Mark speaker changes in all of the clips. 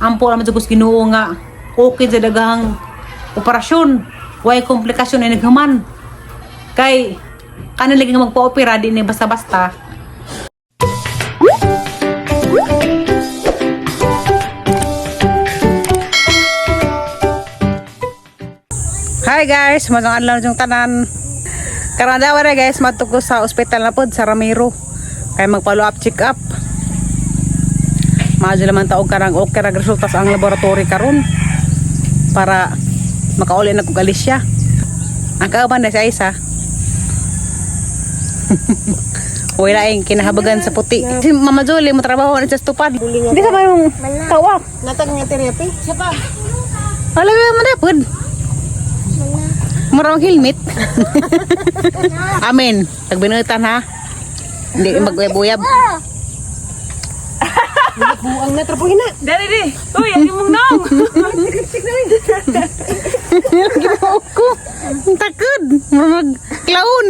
Speaker 1: ampo naman sa Ginoo nga okay sa daghang operasyon. Way komplikasyon ay naghuman. Kay kanin lagi nga magpa-opera di ni basta-basta. Hi guys, magandang adlaw yung tanan. Karon daw ra guys, matug sa ospital na pod sa Ramiro. Kay mag-follow up, check up. Maadyo naman taog karang okay ra resulta sa ang laboratory karon para makauli na kog Alicia. Ang kauban na si Aisa. Wala yung kinahabagan sa puti. Si Mama Jolie mo trabaho na sa stupad. Hindi sa mayong kawak.
Speaker 2: Natag nga therapy. Siya pa.
Speaker 1: Wala mo na pod. Marang helmet. Amen. Tagbinutan ha. Hindi magbuyab.
Speaker 2: Buang na trapuhin na.
Speaker 1: Dari di. Uy, ang imong naong. Ginawa ko. Takod. Marang clown.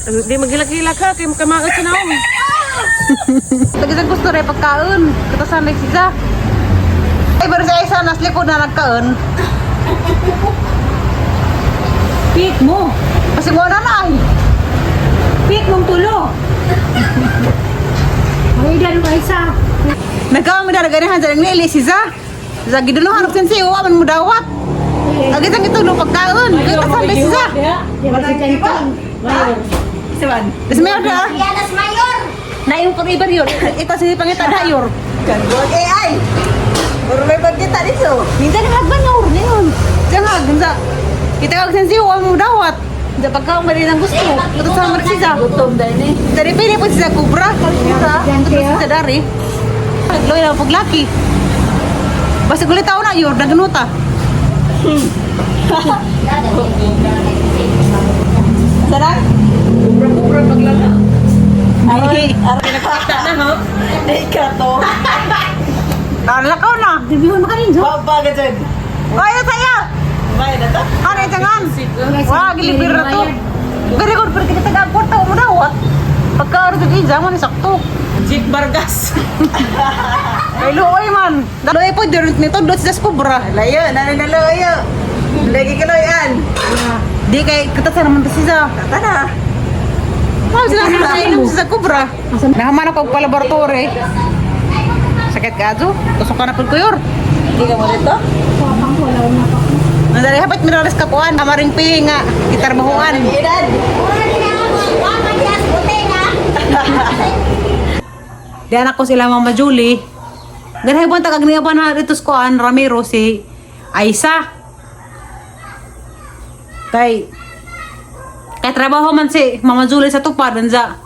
Speaker 2: Di magilak-gilak ka kay makamaot sa naong.
Speaker 1: Tagisang gusto rin pagkaon. Katasan na siya. Ay, pero sa isa nas likod na nagkaon. Pit mo. Kasi mo na ay. Pit mong tulo.
Speaker 2: Ay, dyan ka isa.
Speaker 1: Nagkaon mo na ganahan sa nili siya. Sa giduluhan og sensi o aman mo dawat. Agad ang itulo pagkaon. Katasan na siya. Saban. Des mayor da.
Speaker 2: Yanas mayor.
Speaker 1: Na yung pag-ibar yun. Ito si pangita dayor.
Speaker 2: Gandog AI. Puro may pagkita dito.
Speaker 1: Minsan nagbanyor niyon. Jangan ganza. Kita kag sensi o aman mo dawat. Da pagkaon ba din ang gusto. Ito sa mga siya.
Speaker 2: Gutom dahil eh.
Speaker 1: Dari pili po siya kubra. Ito sa dari. Loy lang paglaki. Basta gulit tao na yun. Naganuta. Sarang?
Speaker 2: Kubra paglala.
Speaker 1: Ay.
Speaker 2: Pinagpakta na ha? Hindi ka to.
Speaker 1: Nalakaw na. Dibi mo makanin jo.
Speaker 2: Baba ka dyan.
Speaker 1: Ay, saya.
Speaker 2: Bayad na to?
Speaker 1: Ano jangan? Wah, gilibir na to. Gari ko pergi kita gagawin tao mo dawat. Pagka ano di zaman ni sakto.
Speaker 2: Jik Vargas.
Speaker 1: Ay luoy man. Daloy po dirt nito dot sa kubra.
Speaker 2: Layo, nananalayo. Lagi ka layan.
Speaker 1: Di kay kita sa naman siya.
Speaker 2: Tata na.
Speaker 1: Ano sila sa kubra? Nahaman ako pa laboratory. Sakit ka ajo? Tusok ka na pud kuyor.
Speaker 2: Hindi ka mo dito?
Speaker 1: Nandari hapat minores ka kuan, amaring pinga, gitar bahuan.
Speaker 2: Edad.
Speaker 1: Di anak ko sila Mama Julie. Ganhay buwan tagag niya pa na dito sa kuan Ramiro si Aisa. Kay trabaho man si Mama Julie sa tupad danza.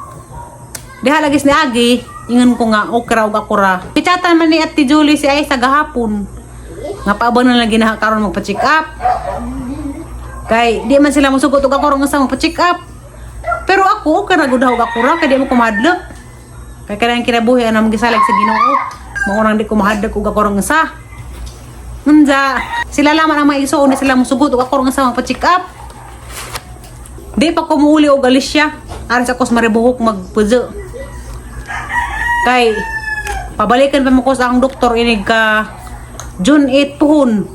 Speaker 1: Diha lagis ni Agi, ingon ko nga okra ug akura. Pichatan man ni Ate Julie si Aisa gahapon. Nga paabang na lagi na karon magpa-check up. Kay di man sila musugot og akura nga sa magpa-check up. Pero ako okay ra gud og akura kay di mo kumadlok. Kay kanang kinabuhi ana magisalig sa Ginoo. Maurang di ko mahadlok og akura nga sa. Unsa sila laman ang mga igsoon sila musugot og akura nga sa magpa-check up. Di pa ko muuli og Alicia. Aras ako sa maribuhok magpuzo. Kay pabalikan pa mo ko sa ang doktor inig ka June 8 tuhon.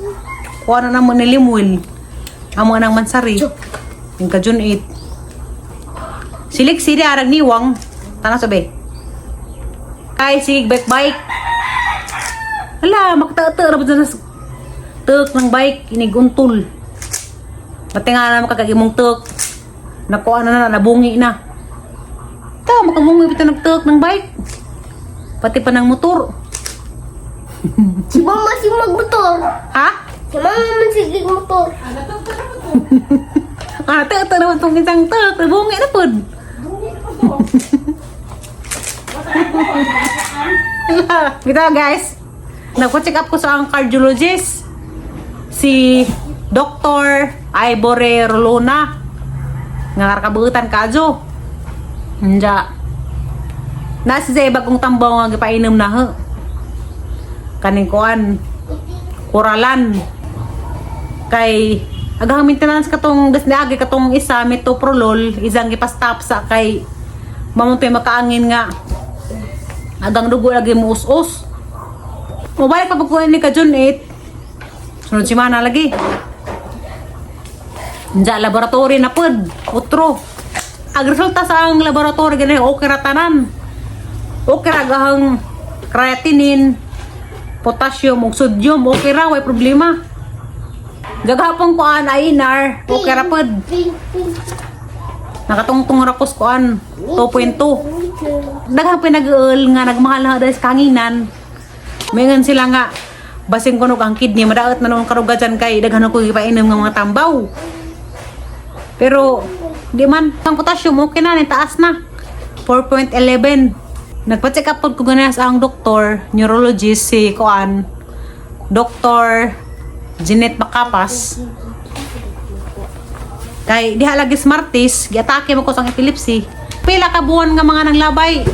Speaker 1: Kuha na naman ni Limwil. Amo nang mansari. Yung ka June 8. Silik sidi arag niwang. Tanang sabi. Kay sig bike. Hala, makata-ta ra sa tuk ng bike inig untol. Pati nga na makagagimong tuk. Nakuha na nabungi na. Ta, makabungi bitaw nagtuk ng bike. Pati pa ng motor.
Speaker 3: Si mama si magmotor.
Speaker 1: Ha?
Speaker 3: Si mama man sige motor.
Speaker 1: Ito naman itong isang tuk. Nabungi na po. Ito guys. Nagpa-check up ko sa ang cardiologist. Si Dr. Ivory Rolona. Nga karakabutan kadyo. Nja. Nasa sa bagong tambaw nga gipainom na ho. Kaning kuan. Kuralan. Kay agang maintenance katong gasniagi katong isa metoprolol isang gipastap sa kay mamuntoy makaangin nga agang dugo lagi mo us-us. Mobalik pa pagkuhan ni ka June 8 sunod simana lagi nja laboratory na pod utro ag resulta sa ang laboratory ganay okay ra tanan okay ra gahang creatinine potassium ug sodium okay ra way problema gagapon ko an INR okay ra pod nakatungtong rapos ko an 2.2 daghang pinag-eul nga nagmahal na dahil sa kanginan mingan sila nga basing kunog ang kidney madaot na nung karugajan kay daghan ko ipainom ng mga tambaw pero di man ang potassium okay na ni taas na 4.11 nagpa-check up pod ko ganas ang doktor neurologist si Koan Dr. Jeanette Macapas kay diha lagi smartis giatake mo ko sang epilepsy pila ka buwan nga mga nanglabay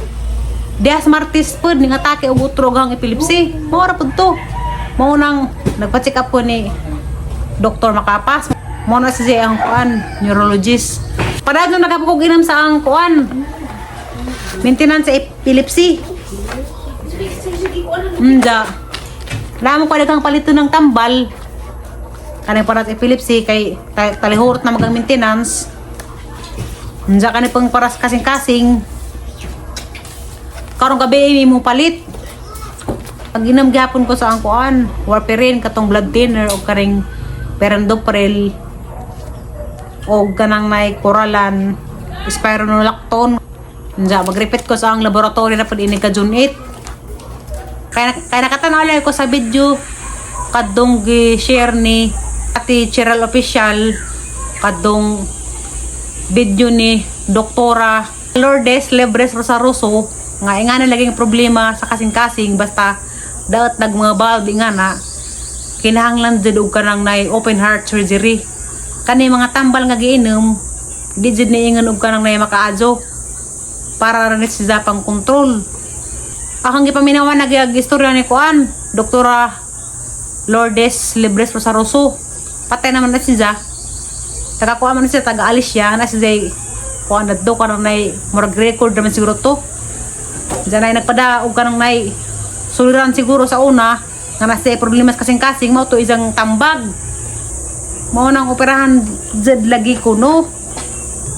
Speaker 1: diha smartis pod ning atake og utrog ang epilepsy mao ra pod to mao nang nagpa-check up ko ni Dr. Macapas mao na siya ang Koan neurologist padagno nagapukog inom sa ang Koan maintenance sa epilepsy Lamo ko dagang palito ng tambal kanang para sa epilepsy kay talihurot na magang maintenance unsa kanang pang paras kasing-kasing karong gabi mo palit pag inom gihapon ko sa ang Koan warfarin katong blood thinner o karing perindopril o kanang may coralan spironolactone unsa mag-repeat ko sa ang laboratory na pud ini ka June 8 kaya nakatanaw lang ko sa video kadong gi-share ni Ate Cheryl Official kadong video ni Doktora Lourdes Lebres Rosaroso nga ingana laging problema sa kasing-kasing basta daot nag mga bulb ingana kinahanglan jud og kanang nay open heart surgery kani mga tambal nga giinom di jud ni ingon og kanang nay makaadyo para ra ni siya pang kontrol akong gipaminawan nag istorya ni Kuan Doktora Lourdes Lebres Rosaroso patay naman na siya taga-kuha man siya taga-alis siya na siya kuha na do kanang nay murag record naman siguro to dyan ay nagpada og kanang nay suliran siguro sa una nga nasa problema kasing-kasing mao to isang tambag mao nang operahan jud lagi ko no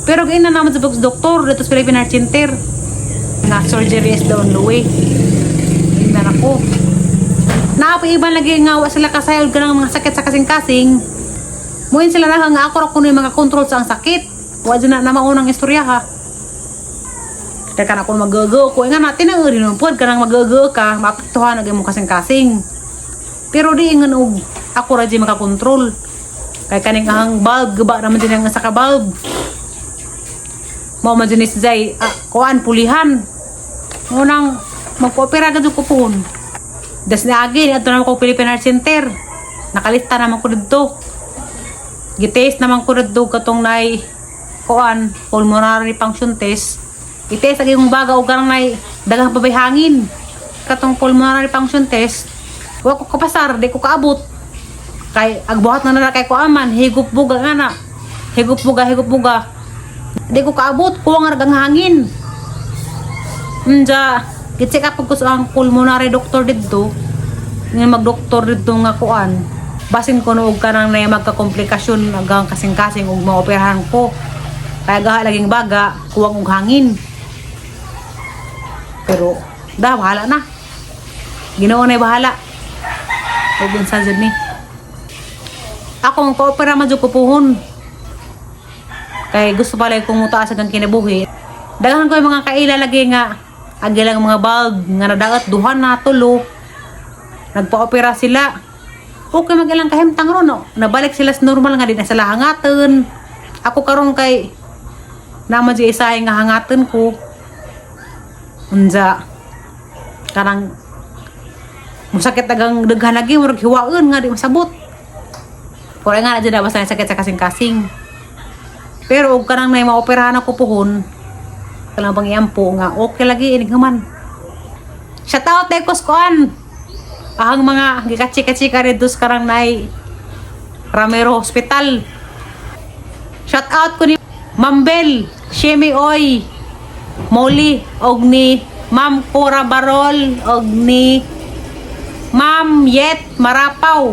Speaker 1: pero gina naman sa doktor dito sa Philippine Heart Center na surgery is the only way tingnan ako iba lagi nga wa sila kasayod ka ng mga sakit sa kasing-kasing muin sila na nga ako kuno yung mga control sa ang sakit wa dyan na maunang istorya ha kaya ka na kung magago ko nga natin ang urinumpod ka nang magago ka maapektuhan ang imong kasing-kasing pero di nga og ako ra di makakontrol kay kaning ang bulb gaba naman din ang saka bulb mao man din jay kuan pulihan unang magko-opera gud ko pun das na agi adto na ko Philippine Heart Center nakalista naman ko didto gitest naman ko didto katong nay kuan pulmonary function test itest agi kong baga og kanang nay daghang pabay hangin katong pulmonary function test wa ko kapasar di ko kaabot kay agbuhat na kay ko aman higup buga nga na higup buga di ko kaabot kuwang ragang hangin git-check up ko sa ang pulmonary doctor dito nga magdoktor dito nga kuan basin ko og kanang nay magka-komplikasyon hanggang kasing-kasing og maoperahan ko kaya gaha laging baga kuwang og hangin pero bahala na Ginoo na bahala og unsa jud ni ako ang opera man jud ko puhon kay gusto pala kong mutaas ang kinabuhi daghan ko yung mga kaila lagi nga agi lang mga bulb nga nadaot duha na tulo nagpa-opera sila okay magilang kahimtang ron no nabalik sila sa normal nga di na sila hangaton ako karon kay naman di isahay nga hangaton ko unsa karang musakit dagang daghan lagi murag hiwaon nga di masabot kaya nga dyan na basta sakit sa kasing-kasing pero og kanang may maoperahan ako puhon kalang bang iampo nga okay lagi inig naman shout out day kuan ahang mga gikachi-kachi ka rin dus karang nay Ramiro Hospital Shout out ko ni Mambel, Shemi Oy, Molly, og ni Ma'am Cora Barol, og ni Ma'am Yet Marapaw,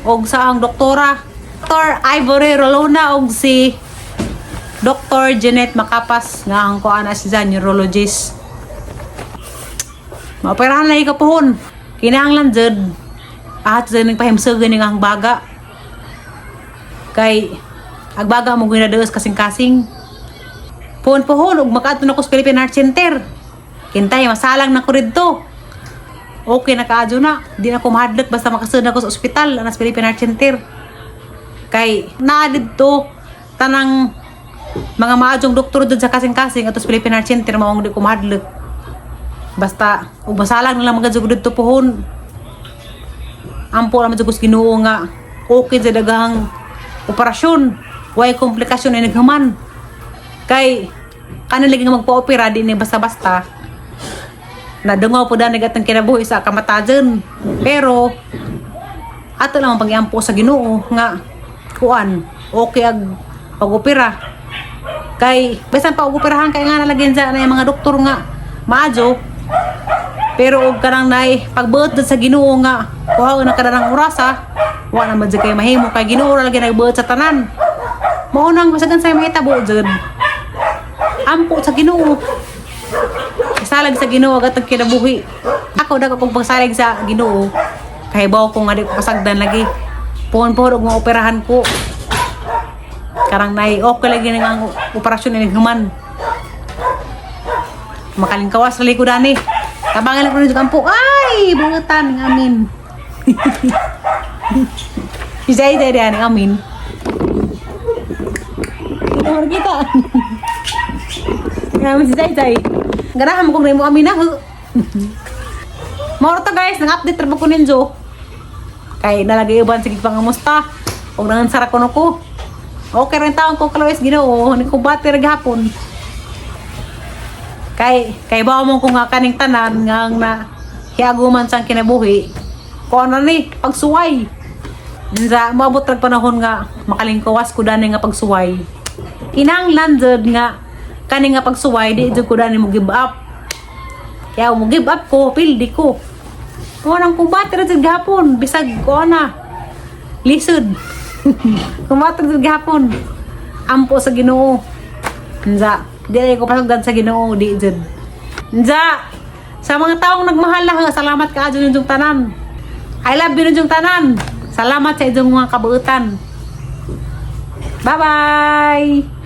Speaker 1: og sa ang doktora Dr. Ivory Rolona, og si Dr. Janet Makapas nga ang kuana si neurologist. Maoperahan na ikapuhon. Kinahanglan jud at sa nagpahimsugan ng ang baga. Kay agbaga mo ginadeus kasing-kasing. Puhon-puhon ug makaadto na ko sa Philippine Heart Center. Kintay masalang na ko didto. Okay na kaadyo na. Di na ko mahadlok basta makasud ako sa ospital sa Philippine Heart Center. Kay naa didto tanang mga maadyong doktor dun sa kasing-kasing ato sa Philippine Heart Center maong di ko mahadlok. Basta ug masalang na lang magadjug didto puhon. Ampo naman sa Ginoo nga okay sa daghang operasyon, way komplikasyon ay naghuman. Kay kanan lagi nga magpa-opera di ni basta-basta. Nadungaw po danig atong kinabuhi sa kamatajon. Pero ato lang ang pag-iampo sa Ginoo nga kuan okay ag pag-opera. Kay bisan pa og-operahan kay nga nalagyan sa na mga doktor nga maadyo. Pero og kanang nay pagbuot sa Ginoo nga kuha na kanang orasa, wa na madjud kay mahimo kay Ginoo ra lagi nagbuot sa tanan. Mao nang masagan sa mahitabo jud. Ampo sa Ginoo. Salag sa Ginoo agatong kinabuhi. Ako daw kung pagsalig sa Ginoo kay bawo ko nga di ko pasagdan lagi. Puhon-puhon og maoperahan ko. Karang nay okay lagi nga operasyon ni human. Makalingkawas sa likudan ni. Tabangan lang ko rin kampo. Ay! Bungutan ng amin. Isay tayo din ng amin. Ito kita. Ngayon si Zay. Ganahan mo kung mo amin na. Mauro to guys. Nang-update trabaho ko ninyo. Kay nalagay iban sige pangamusta. Huwag nang sarak ko ko. Okay rin taong ko kalawis Ginoo. Hindi ko bati rin hapon. Kay bawa mo kung nga kaning tanan nga na hiaguman sang kinabuhi ko ano ni pagsuway sa maabot rag panahon nga makalingkawas ko dani nga pagsuway kinahanglan jud nga kaning nga pagsuway di jud ko dani mo give up kaya mo give up ko pildi ko nang kumbate ra jud gahapon bisag ko na lisod kumbate jud gahapon ampo sa Ginoo nza di ko pasagdan sa Ginoo di jud. Nja, sa mga taong nagmahal lang, salamat ka adyo ninyong tanan. I love you ninyong tanan. Salamat sa inyong mga kabuutan. Bye-bye!